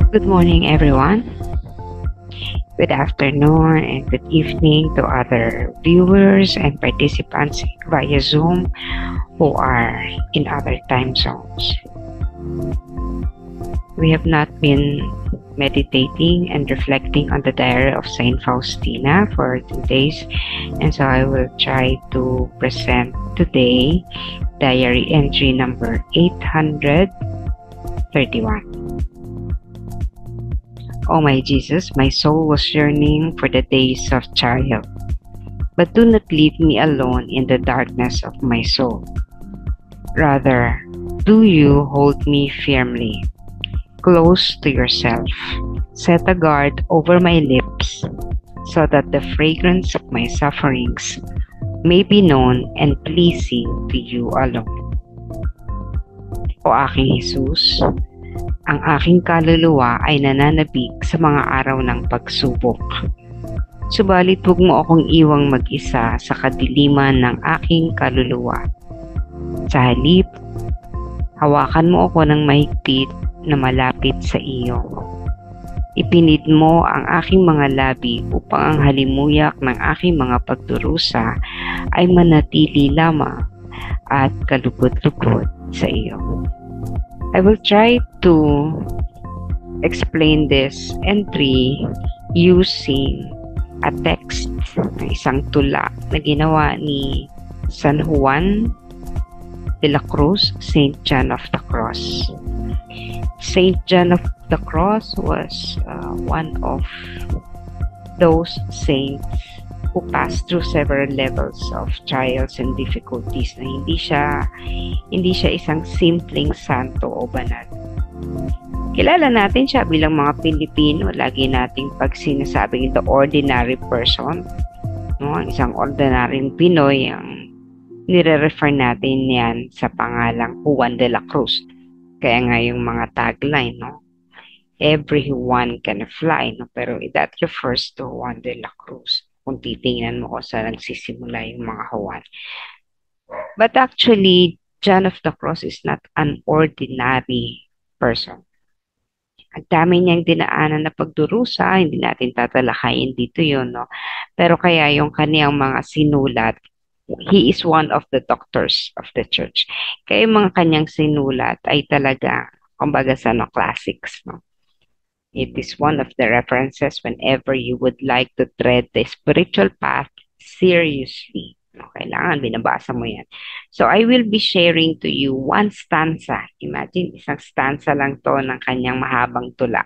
Good morning, everyone. Good afternoon and good evening to other viewers and participants via Zoom who are in other time zones. We have not been meditating and reflecting on the diary of Saint Faustina for 2 days, and so I will try to present today diary entry number 831. O my Jesus, my soul was yearning for the days of trial, but do not leave me alone in the darkness of my soul. Rather, do you hold me firmly, close to yourself. Set a guard over my lips, so that the fragrance of my sufferings may be known and pleasing to you alone. O aking Jesus, ang aking kaluluwa ay nananabik sa mga araw ng pagsubok. Subalit huwag mo akong iwang mag-isa sa kadiliman ng aking kaluluwa. Sa halip, hawakan mo ako ng mahigpit na malapit sa iyo. Ipinid mo ang aking mga labi upang ang halimuyak ng aking mga pagdurusa ay manatili lamang at kalugod-lugod sa iyo. I will try to explain this entry using a text na isang tula na ginawa ni San Juan de la Cruz, Saint John of the Cross. Saint John of the Cross was one of those saints who passed through several levels of trials and difficulties na hindi siya isang simpleng santo o banal. Kilala natin siya bilang mga Pilipino, lagi nating pag sinasabing the ordinary person, no? Ang isang ordinaryong Pinoy, ang nire-refer natin yan sa pangalang Juan de la Cruz. Kaya nga yung mga tagline, no? Everyone can fly, no? Pero that refers to Juan de la Cruz. Kung titingnan mo ko sa nagsisimula yung mga Juan. But actually, John of the Cross is not an ordinary person. Ang dami niyang dinaanan na pagdurusa, hindi natin tatalakayin dito yun, no? Pero kaya yung kaniyang mga sinulat, he is one of the doctors of the church. Kaya yung mga kanyang sinulat ay talaga, kumbaga sa classics, no? It is one of the references whenever you would like to tread the spiritual path seriously. No, kailangan binabasa mo yan. So I will be sharing to you one stanza. Imagine, isang stanza lang to ng kanyang mahabang tula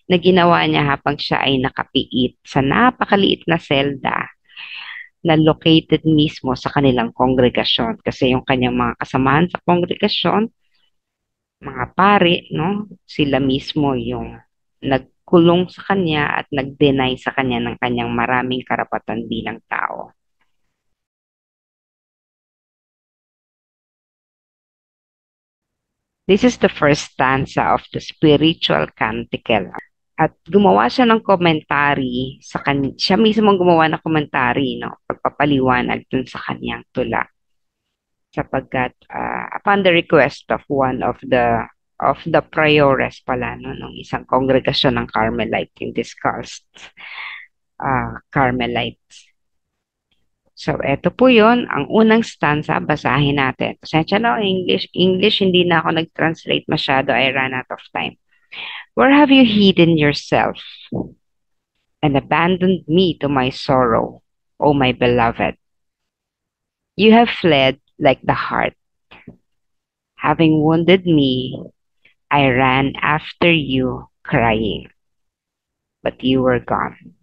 na ginawa niya habang siya ay nakapiit sa napakaliit na selda na located mismo sa kanilang kongregasyon. Kasi yung kanyang mga kasamahan sa kongregasyon, mga pari, no, sila mismo yung nagkulong sa kanya at nag-deny sa kanya ng kanyang maraming karapatan bilang tao. This is the first stanza of the spiritual canticle. At gumawa siya ng komentary sa siya mismo gumawa ng komentary, no, pagpapaliwanag dun sa kanyang tula. Sapagkat upon the request of one of the priores pala, no, ng isang kongregasyon ng Carmelite, yung discussed Carmelites. So, eto po yon ang unang stanza, basahin natin. Pasensya na, English, hindi na ako nag-translate masyado, I ran out of time. Where have you hidden yourself and abandoned me to my sorrow, O my beloved? You have fled like the hart. Having wounded me, I ran after you crying, but you were gone.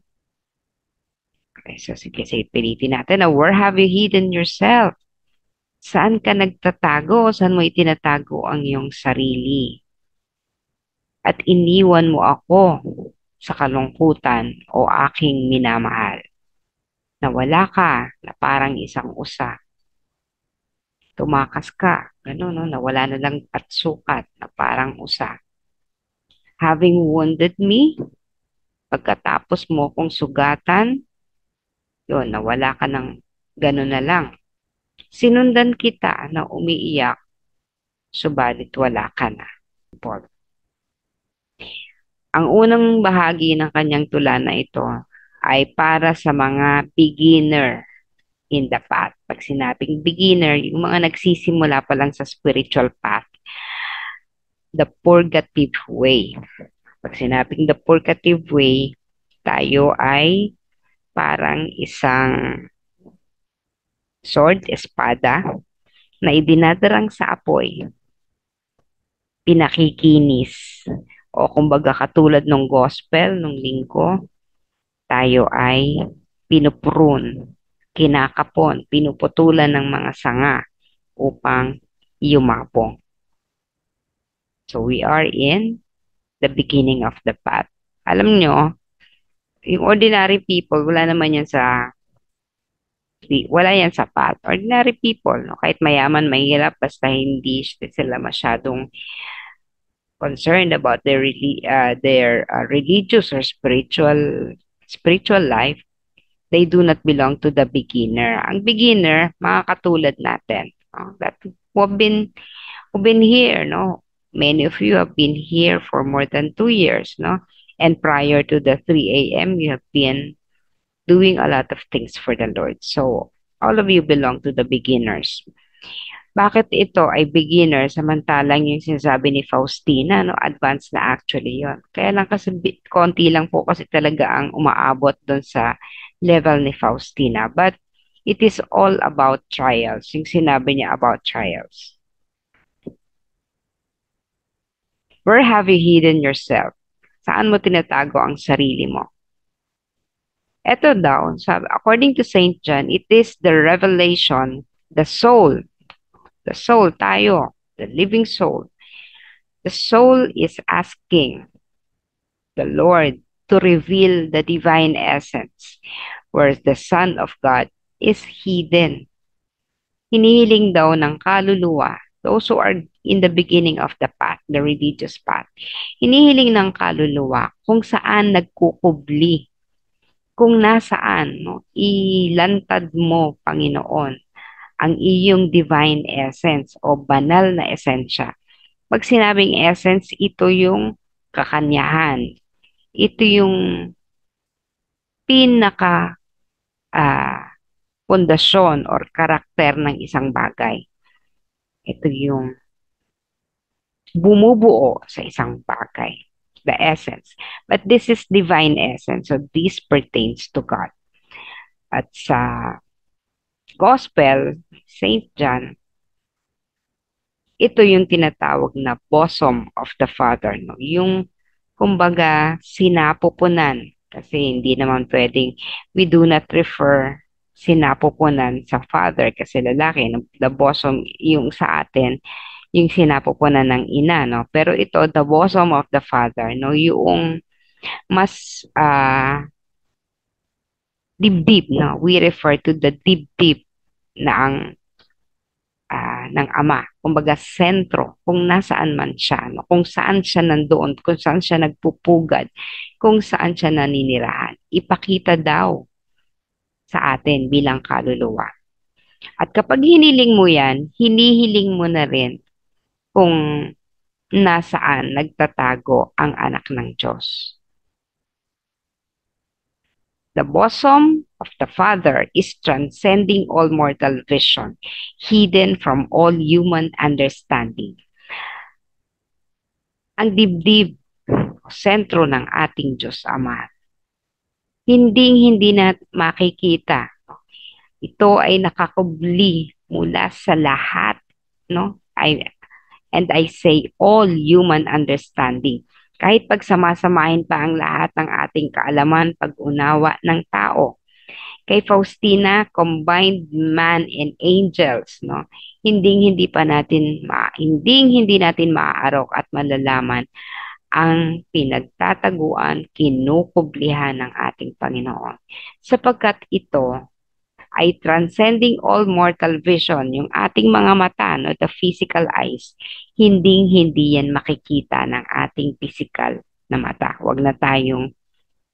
Okay, so sige, pilitin natin na where have you hidden yourself? Saan ka nagtatago? Saan mo itinatago ang iyong sarili? At iniwan mo ako sa kalungkutan o aking minamahal. Nawala ka na parang isang usa. Tumakas ka, gano'n, no? Nawala na lang at sukat na parang usa. Having wounded me, pagkatapos mo kong sugatan, yun, nawala ka ng gano'n na lang. Sinundan kita na umiiyak, subalit wala ka na. Paul. Ang unang bahagi ng kanyang tula na ito ay para sa mga beginner in the path. Pag sinabing beginner, yung mga nagsisimula pa lang sa spiritual path, the purgative way. Pag sinabing the purgative way, tayo ay parang isang sword, espada, na idinadarang sa apoy, pinakikinis, o kumbaga katulad ng gospel, ng linggo, tayo ay pinuprun, kinakapon, pinuputulan ng mga sanga upang yumabong. So we are in the beginning of the path. Alam nyo, yung ordinary people, wala yan sa path. Ordinary people, no? Kahit mayaman, mahirap, basta hindi sila masyadong concerned about their religious or spiritual life, they do not belong to the beginner. Ang beginner, mga katulad natin, no? That who've been here, no? Many of you have been here for more than 2 years, no? And prior to the 3 a.m., you have been doing a lot of things for the Lord. So, all of you belong to the beginners. Bakit ito ay beginner samantalang yung sinasabi ni Faustina, no, advanced na actually yon. Kaya lang kasi konti lang po kasi talaga ang umaabot doon sa level ni Faustina. But it is all about trials, yung sinabi niya about trials. Where have you hidden yourself? Saan mo tinatago ang sarili mo? Ito daw, sabi, according to Saint John, it is the revelation, the soul tayo, the living soul. The soul is asking the Lord to reveal the divine essence, whereas the Son of God is hidden. Hinihiling daw ng kaluluwa, those who are in the beginning of the path, the religious path, hinihiling ng kaluluwa kung saan nagkukubli, kung nasaan, no, ilantad mo, Panginoon, ang iyong divine essence o banal na esensya. Pag sinabing essence, ito yung kakanyahan. Ito yung pinaka pundasyon or karakter ng isang bagay. Ito yung bumubuo sa isang bagay. The essence. But this is divine essence. So this pertains to God. At sa Gospel, Saint John, ito yung tinatawag na bosom of the Father. No? Yung, kumbaga, sinapupunan. Kasi hindi naman pwedeng, we do not refer sinapupunan sa Father kasi lalaki. No? The bosom, yung sa atin, yung sinapupunan ng ina. No? Pero ito, the bosom of the Father, no? Yung mas dibdib. No? We refer to the dibdib na ng ama, kumbaga sentro, kung nasaan man siya, no? Kung saan siya nandoon, kung saan siya nagpupugad, kung saan siya naninirahan. Ipakita daw sa atin bilang kaluluwa. At kapag hiniling mo yan, hinihiling mo na rin kung nasaan nagtatago ang anak ng Diyos. The bosom of the Father is transcending all mortal vision, hidden from all human understanding. Ang dibdib, sentro ng ating Diyos Ama, hindi na makikita. Ito ay nakakubli mula sa lahat, no? And I say all human understanding. Kahit pagsamasamahin pa ang lahat ng ating kaalaman, pag-unawa ng tao. Kay Faustina, combined man and angels, no? Hindi natin maaarok at malalaman ang pinagtataguan, kinukublihan ng ating Panginoon. Sapagkat ito ay transcending all mortal vision, yung ating mga mata, no, the physical eyes, hindi yan makikita ng ating physical na mata. Huwag na tayong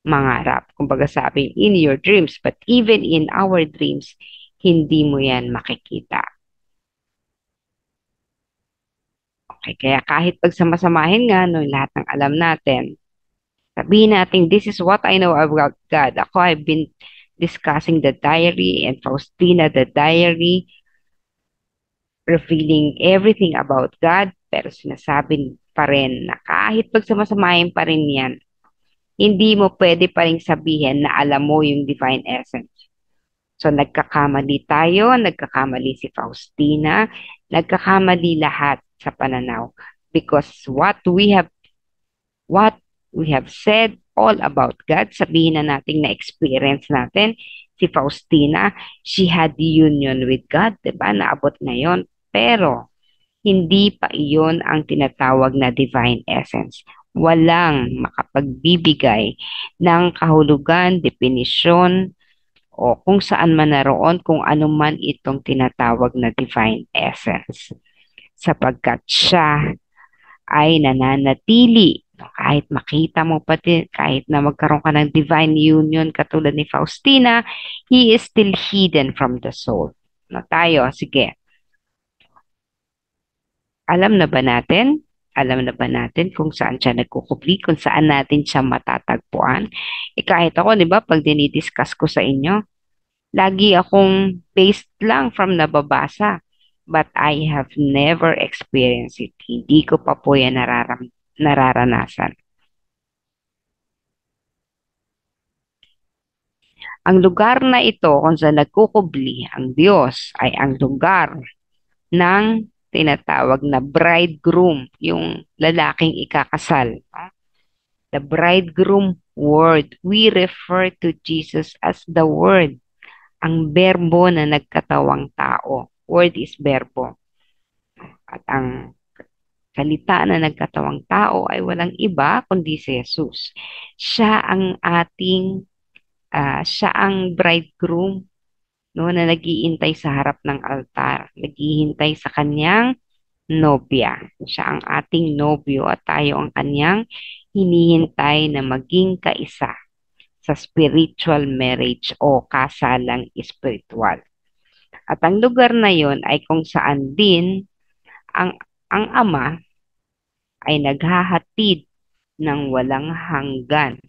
mangarap. Kumbaga sabi, in your dreams, but even in our dreams, hindi mo yan makikita. Okay, kaya kahit pagsamasamahin nga, no, lahat ng alam natin, Sabihin natin, this is what I know about God. Ako, I've been discussing the diary and Faustina the diary, revealing everything about God, pero sinasabi pa rin na kahit pagsamasamahin pa rin yan, hindi mo pwede pa rin sabihin na alam mo yung divine essence. So, nagkakamali tayo, nagkakamali si Faustina, nagkakamali lahat sa pananaw. Because what we have said all about God, sabihin na natin na experience natin, si Faustina, she had union with God, diba? Naabot ngayon. Pero, hindi pa iyon ang tinatawag na divine essence. Walang makapagbibigay ng kahulugan, definisyon, o kung saan man naroon, kung ano man itong tinatawag na divine essence. Sapagkat siya ay nananatili. Kahit makita mo pati, kahit na magkaroon ka ng divine union katulad ni Faustina, he is still hidden from the soul. No, tayo, sige. Alam na ba natin? Alam na ba natin kung saan siya nagkukubli, kung saan natin siya matatagpuan? Kahit ako, di ba, pag dinidiscuss ko sa inyo, lagi akong based lang from nababasa. But I have never experienced it. Hindi ko pa po yan nararanasan. Ang lugar na ito kung saan nagkukubli ang Diyos ay ang lugar ng tinatawag na bridegroom, yung lalaking ikakasal. The bridegroom word. We refer to Jesus as the word. Ang berbo na nagkatawang tao. Word is berbo. At ang salita na nagkatawang tao ay walang iba kundi si Jesus. Siya ang bridegroom, no, na nagiintay sa harap ng altar, naghihintay sa kanyang nobya. Siya ang ating nobyo at tayo ang kanyang hinihintay na maging kaisa sa spiritual marriage o kasalang spiritual. At ang lugar na yon ay kung saan din ang Ama ay naghahatid ng walang hanggan,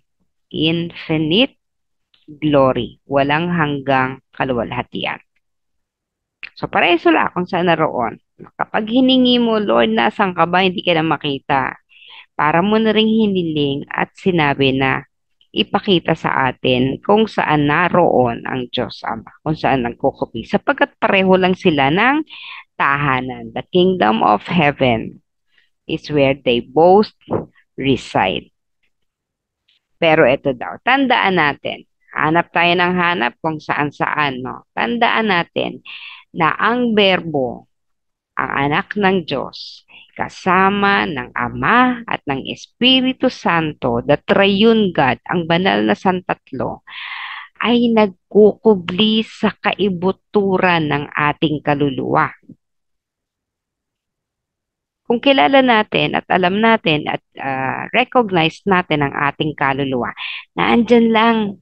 infinite glory, walang hanggang kaluwalhatian. So, pareho sila kung saan naroon. Kapag hiningi mo, Lord, nasan ka ba? Hindi ka na makita. Para mo na ring hiniling at sinabi na ipakita sa atin kung saan naroon ang Diyos Ama, kung saan nagkukupi. Sapagkat pareho lang sila ng tahanan. The kingdom of heaven is where they both reside. Pero ito daw, tandaan natin, hanap tayo ng hanap kung saan-saan, no? Tandaan natin na ang berbo, ang anak ng Diyos, kasama ng Ama at ng Espiritu Santo, the Triune God, ang banal na Santatlo, ay nagkukubli sa kaibuturan ng ating kaluluwa. Kung kilala natin at alam natin at recognize natin ang ating kaluluwa, na andyan lang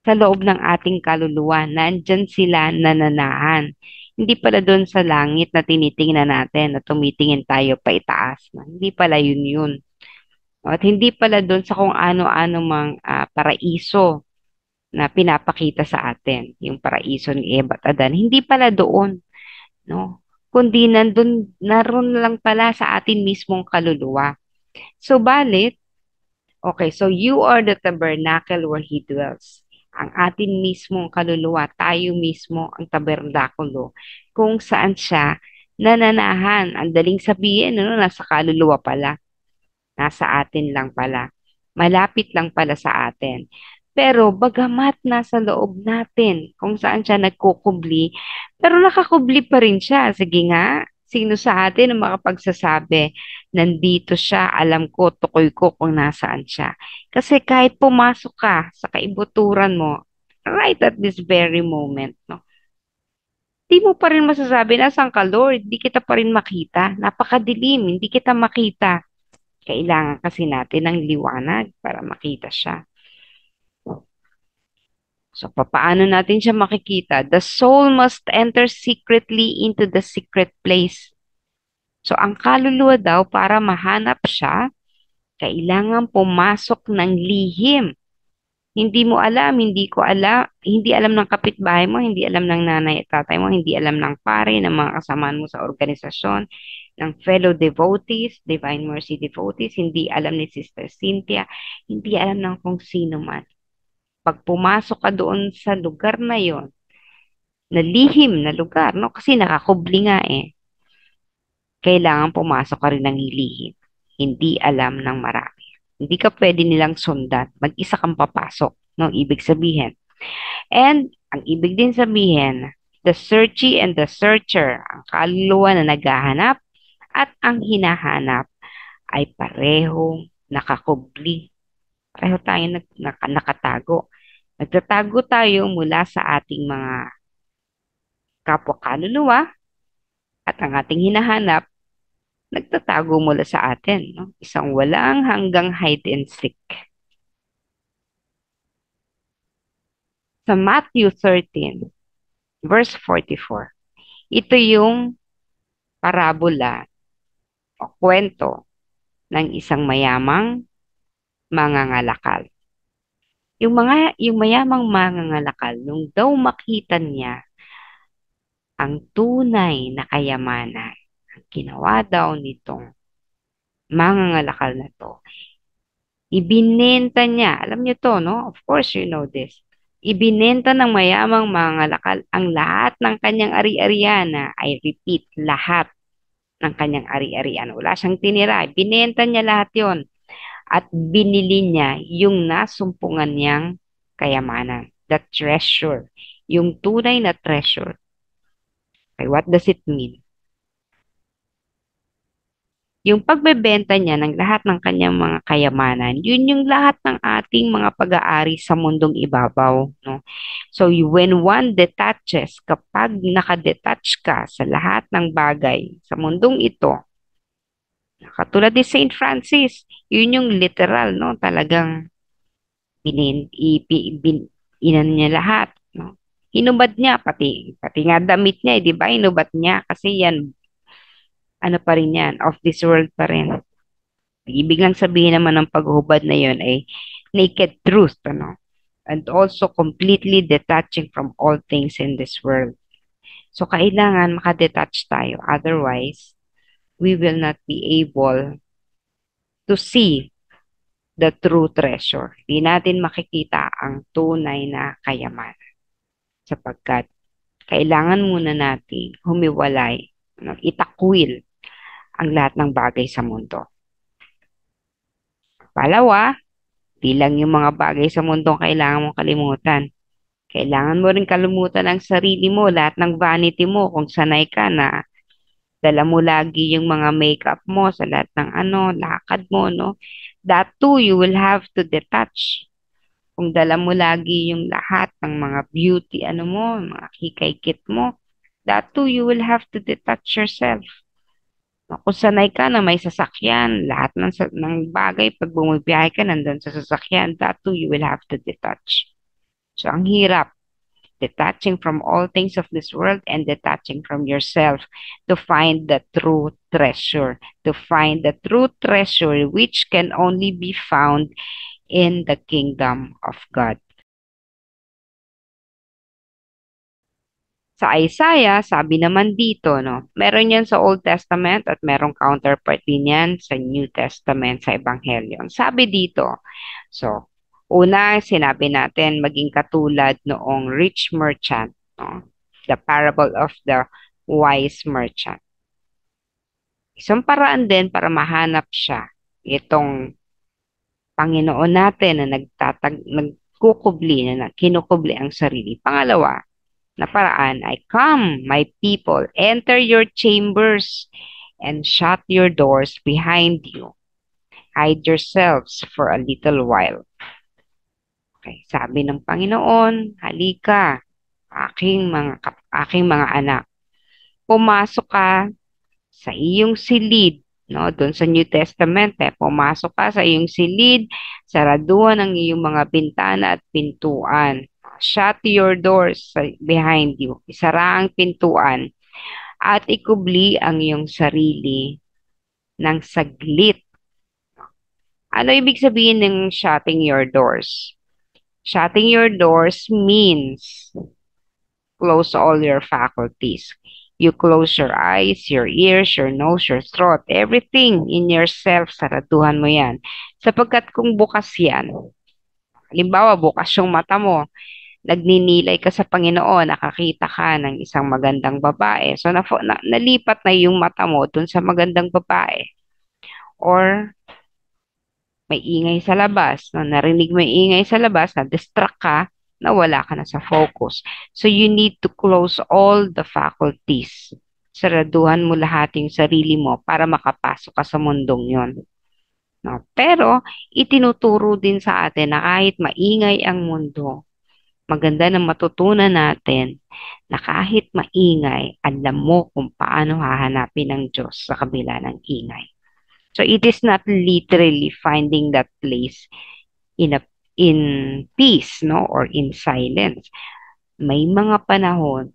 sa loob ng ating kaluluwa, nandyan sila nananahan. Hindi pala doon sa langit na tinitingnan natin, na tumitingin tayo pa itaas. Hindi pala yun. At hindi pala doon sa kung ano-ano mang paraiso na pinapakita sa atin, yung paraiso ni Eva at Adan. Hindi pala doon, no? Kundi naroon lang pala sa atin mismong kaluluwa. So, okay, so you are the tabernacle where He dwells. Ang atin mismong kaluluwa, tayo mismo ang tabernakulo kung saan siya nananahan. Ang daling sabihin, no, nasa kaluluwa pala. Nasa atin lang pala. Malapit lang pala sa atin. Pero bagamat nasa loob natin kung saan siya nagkukubli, pero nakakubli pa rin siya. Sige nga, sino sa atin ang makapagsasabi, nandito siya, alam ko, tukoy ko kung nasaan siya. Kasi kahit pumasok ka sa kaibuturan mo, right at this very moment, no? Di mo pa rin masasabi, nasaan ka, Lord? Di kita pa rin makita. Napakadilim, hindi kita makita. Kailangan kasi natin ng liwanag para makita siya. So, paano natin siya makikita? The soul must enter secretly into the secret place. So, ang kaluluwa daw, para mahanap siya, Kailangan pumasok ng lihim. Hindi mo alam, hindi ko alam, hindi alam ng kapitbahay mo, hindi alam ng nanay at tatay mo, hindi alam ng pare, ng mga kasamaan mo sa organisasyon, ng fellow devotees, Divine Mercy devotees, hindi alam ni Sister Cynthia, hindi alam ng kung sino man. Pag pumasok ka doon sa lugar na yon, na lihim na lugar, no? Kasi nakakubli nga eh. Kailangan pumasok ka rin ng lihim. Hindi alam ng marami. Hindi ka pwede nilang sundan. Mag-isa kang papasok, no? Ibig sabihin. And, ang ibig din sabihin, the searchy and the searcher, ang kaluluwa na naghahanap at ang hinahanap ay parehong nakakubli. Pareho tayong nakatago. Nagtatago tayo mula sa ating mga kapwa kaluluwa at ang ating hinahanap nagtatago mula sa atin. No? Isang walang hanggang hide and seek. Sa Matthew 13, verse 44, ito yung parabola o kwento ng isang mayamang mangangalakal. Yung mayamang mangangalakal, nung daw makita niya ang tunay na kayamanan, ang ginawa daw nitong mangangalakal na to, ibinenta niya, alam niyo to, no? Of course, you know this. Ibinenta ng mayamang mangangalakal ang lahat ng kanyang ari-arian na, I repeat, lahat ng kanyang ari-arian. Wala siyang tinira. Binenta niya lahat yon at binili niya yung nasumpungan niyang kayamanan. The treasure. Yung tunay na treasure. Okay, what does it mean? Yung pagbebenta niya ng lahat ng kanyang mga kayamanan, yun yung lahat ng ating mga pag-aari sa mundong ibabaw, no? So, when one detaches, kapag nakadetach ka sa lahat ng bagay sa mundong ito, katulad ni Saint Francis, yun yung literal, no? Talagang inan niya lahat, no? Hinubad niya, pati nga damit niya, di ba? Hinubad niya kasi yan, ano pa rin yan, of this world pa rin. Ibig lang sabihin naman ng paghubad na yun ay naked truth, ano? And also completely detaching from all things in this world. So, kailangan makadetach tayo. Otherwise, we will not be able to see the true treasure. Di natin makikita ang tunay na kayamanan. Sapagkat kailangan muna natin humiwalay, no, itakwil ang lahat ng bagay sa mundo. Palawa, di lang yung mga bagay sa mundo ang kailangan mong kalimutan. Kailangan mo rin kalimutan ang sarili mo, lahat ng vanity mo, kung sanay ka na dala mo lagi yung mga makeup mo sa lahat ng ano, lakad mo, no? That too, you will have to detach. Kung dala mo lagi yung lahat ng mga beauty, ano mo, mga hikay-kit mo, that too, you will have to detach yourself. Kung sanay ka na may sasakyan, lahat ng bagay, pag bumibiyahe ka, nandun sa sasakyan, that too, you will have to detach. So, ang hirap, detaching from all things of this world and detaching from yourself to find the true treasure, to find the true treasure which can only be found in the kingdom of God. Sa Isaiah, sabi naman dito, no, meron yan sa Old Testament at merong counterpart din yan sa New Testament, sa Ebanghelyo. Sabi dito, so, una, sinabi natin, maging katulad noong rich merchant, no? The parable of the wise merchant. Isang paraan din para mahanap siya, itong Panginoon natin na nagkukubli, na kinukubli ang sarili. Pangalawa, na paraan ay, come, my people, enter your chambers and shut your doors behind you. Hide yourselves for a little while. Okay, sabi ng Panginoon, halika, aking mga anak. Pumasok ka sa iyong silid, no? Doon sa New Testament, pumasok ka sa iyong silid, saraduhan ang iyong mga bintana at pintuan. Shut your doors behind you. Isara ang pintuan at ikubli ang iyong sarili ng saglit. Ano ibig sabihin ng shutting your doors? Shutting your doors means close all your faculties. You close your eyes, your ears, your nose, your throat, everything in yourself, saratuhan mo yan. Sapagkat kung bukas yan, halimbawa bukas yung mata mo, nagninilay ka sa Panginoon, nakakita ka ng isang magandang babae. So, nalipat na yung mata mo dun sa magandang babae. Or, may ingay sa labas. No? Narinig mo yung ingay sa labas, na-distract ka, nawala ka na sa focus. So, you need to close all the faculties. Saraduhan mo lahat yung sarili mo para makapasok ka sa mundong yon. No? Pero, itinuturo din sa atin na kahit maingay ang mundo, maganda na matutunan natin na kahit maingay, alam mo kung paano hahanapin ang Diyos sa kabila ng ingay. So it is not literally finding that place in a in peace, no, or in silence. May mga panahon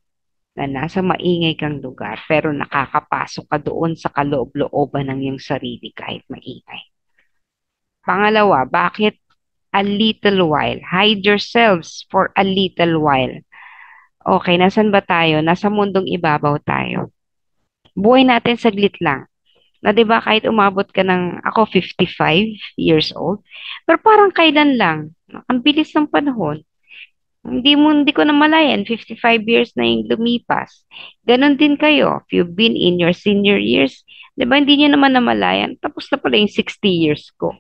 na nasa maingay kang lugar pero nakakapasok ka doon sa kaloob-looban ng iyong sarili kahit maingay. Pangalawa, bakit a little while? Hide yourselves for a little while. Okay, nasan ba tayo? Nasa mundong ibabaw tayo. Buhay natin saglit lang. Na 'di ba kahit umabot ka ng ako 55 years old, pero parang kailan lang. Ang bilis ng panahon. Hindi ko na malayan, 55 years na yung lumipas. Ganon din kayo. If you've been in your senior years, 'di ba hindi niyo naman namalayan, tapos na pala yung 60 years ko.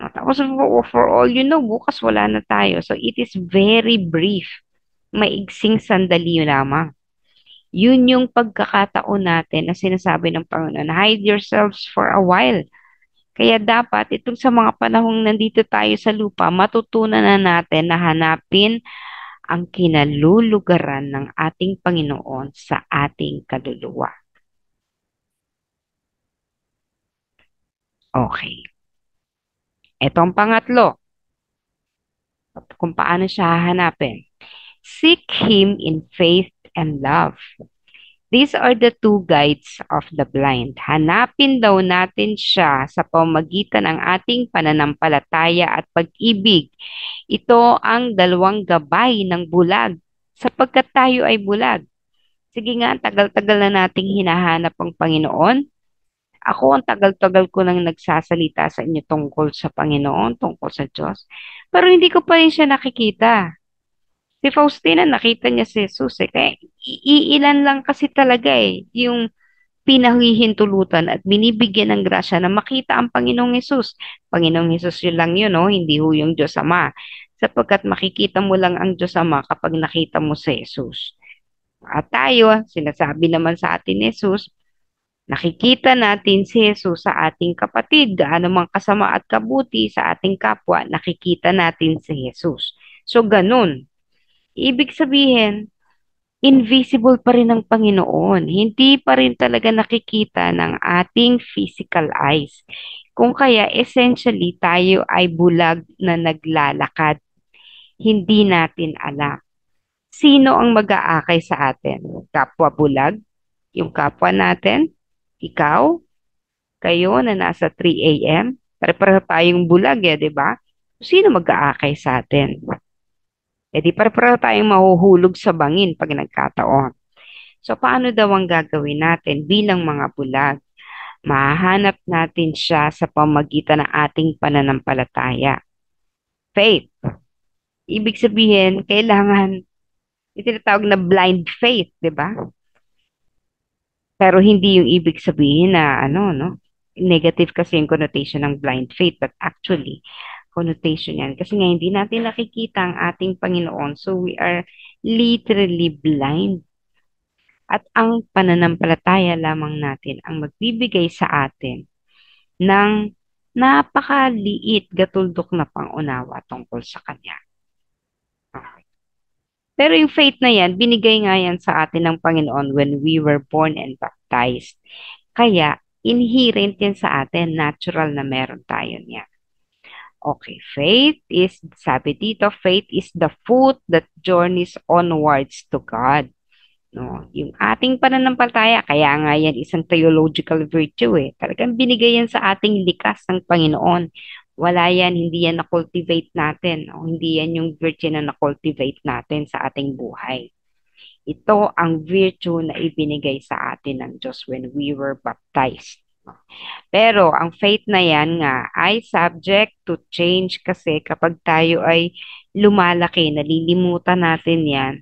Tapos for all you know, bukas wala na tayo. So it is very brief. Maigsing sandali lamang. Yun yung pagkakataon natin na sinasabi ng Panginoon, hide yourselves for a while. Kaya dapat itong sa mga panahong nandito tayo sa lupa, matutunan na natin na hanapin ang kinalulugaran ng ating Panginoon sa ating kaluluwa. Okay. Ito ang pangatlo, kung paano siya hahanapin. Seek Him in faith and love. These are the two guides of the blind. Hanapin daw natin siya sa pamagitan ng ating pananampalataya at pag-ibig. Ito ang dalawang gabay ng bulag, sapagkat tayo ay bulag. Sige nga, tagal-tagal na nating hinahanap ang Panginoon. Ako, ang tagal-tagal ko nang nagsasalita sa inyo tungkol sa Panginoon, tungkol sa Diyos. Pero hindi ko pa rin siya nakikita. Si Faustina, nakita niya si Jesus eh. Kaya iilan lang kasi talaga eh, yung pinahihintulutan at binibigyan ng grasya na makita ang Panginoong Hesus. Panginoong Hesus yun lang yun, no? Hindi ho yung Diyos Ama. Sapagkat makikita mo lang ang Diyos Ama kapag nakita mo si Jesus. At tayo, sinasabi naman sa atin ni Jesus, nakikita natin si Jesus sa ating kapatid, gaano mang kasama at kabuti sa ating kapwa, nakikita natin si Jesus. So, ganun. Ibig sabihin, invisible pa rin ang Panginoon. Hindi pa rin talaga nakikita ng ating physical eyes. Kung kaya, essentially, tayo ay bulag na naglalakad. Hindi natin alam. Sino ang mag-aakay sa atin? Kapwa bulag? Yung kapwa natin? Ikaw? Kayo na nasa 3 a.m.? Pare-pareho tayong bulag eh, di ba? Sino mag-aakay sa atin? E di pare-pareho tayong mahuhulog sa bangin pag nagkataon. So, paano daw ang gagawin natin bilang mga bulag? Mahahanap natin siya sa pamagitan ng ating pananampalataya. Faith. Ibig sabihin, kailangan itinatawag na blind faith, di ba? Pero hindi yung ibig sabihin na ano, no? Negative kasi yung connotation ng blind faith, but actually, connotation yan. Kasi nga hindi natin nakikita ang ating Panginoon, so we are literally blind. At ang pananampalataya lamang natin ang magbibigay sa atin ng napakaliit gatuldok na pangunawa tungkol sa Kanya. Okay. Pero yung faith na yan, binigay nga yan sa atin ng Panginoon when we were born and baptized. Kaya, inherent yan sa atin, natural na meron tayo niya. Okay, faith is, sabi dito, faith is the foot that journeys onwards to God. No, yung ating pananampalataya, kaya nga yan isang theological virtue eh. Talagang binigay yan sa ating likas ng Panginoon Wala yan, hindi yan na-cultivate natin. O hindi yan yung virtue na na-cultivate natin sa ating buhay. Ito ang virtue na ibinigay sa atin ng Diyos when we were baptized. Pero ang faith na yan nga ay subject to change kasi kapag tayo ay lumalaki, nalilimutan natin yan.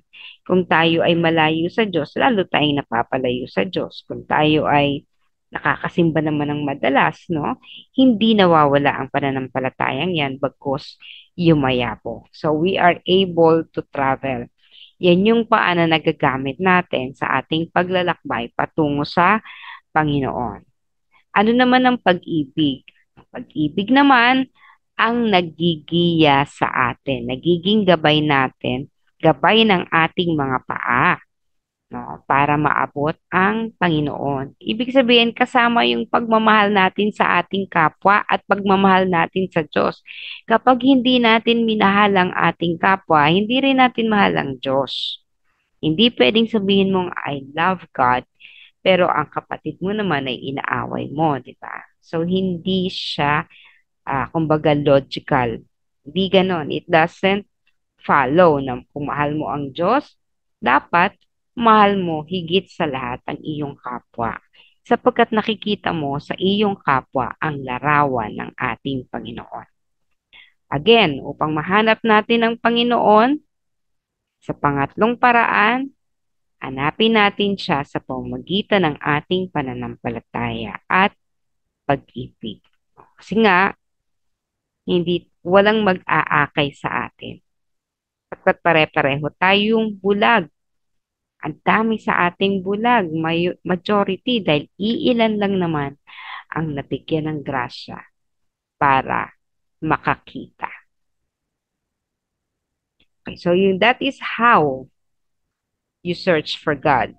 Kung tayo ay malayo sa Diyos, lalo tayong napapalayo sa Diyos. Kung tayo ay nakakasimba naman ng madalas, no? Hindi nawawala ang pananampalatayang yan bagkus yumayabo. So we are able to travel. Yan yung paano nagagamit natin sa ating paglalakbay patungo sa Panginoon. Ano naman ang pag-ibig? Ang pag-ibig naman ang nagigiya sa atin, nagiging gabay natin, gabay ng ating mga paa, no, para maabot ang Panginoon. Ibig sabihin, kasama yung pagmamahal natin sa ating kapwa at pagmamahal natin sa Diyos. Kapag hindi natin minahal ang ating kapwa, hindi rin natin mahal ang Diyos. Hindi pwedeng sabihin mong I love God pero ang kapatid mo naman ay inaaway mo, di ba? So, hindi siya, kumbaga, logical. Hindi ganon. It doesn't follow na kung mahal mo ang Diyos, dapat mahal mo higit sa lahat ang iyong kapwa. Sapagkat nakikita mo sa iyong kapwa ang larawan ng ating Panginoon. Again, upang mahanap natin ang Panginoon, sa pangatlong paraan, hanapin natin siya sa pamamagitan ng ating pananampalataya at pag-ibig. Kasi nga, walang mag-aakay sa atin. Pagkat pare-pareho tayong bulag. Ang dami sa ating bulag, majority, dahil iilan lang naman ang nabigyan ng grasya para makakita. Okay, so that is how you search for God.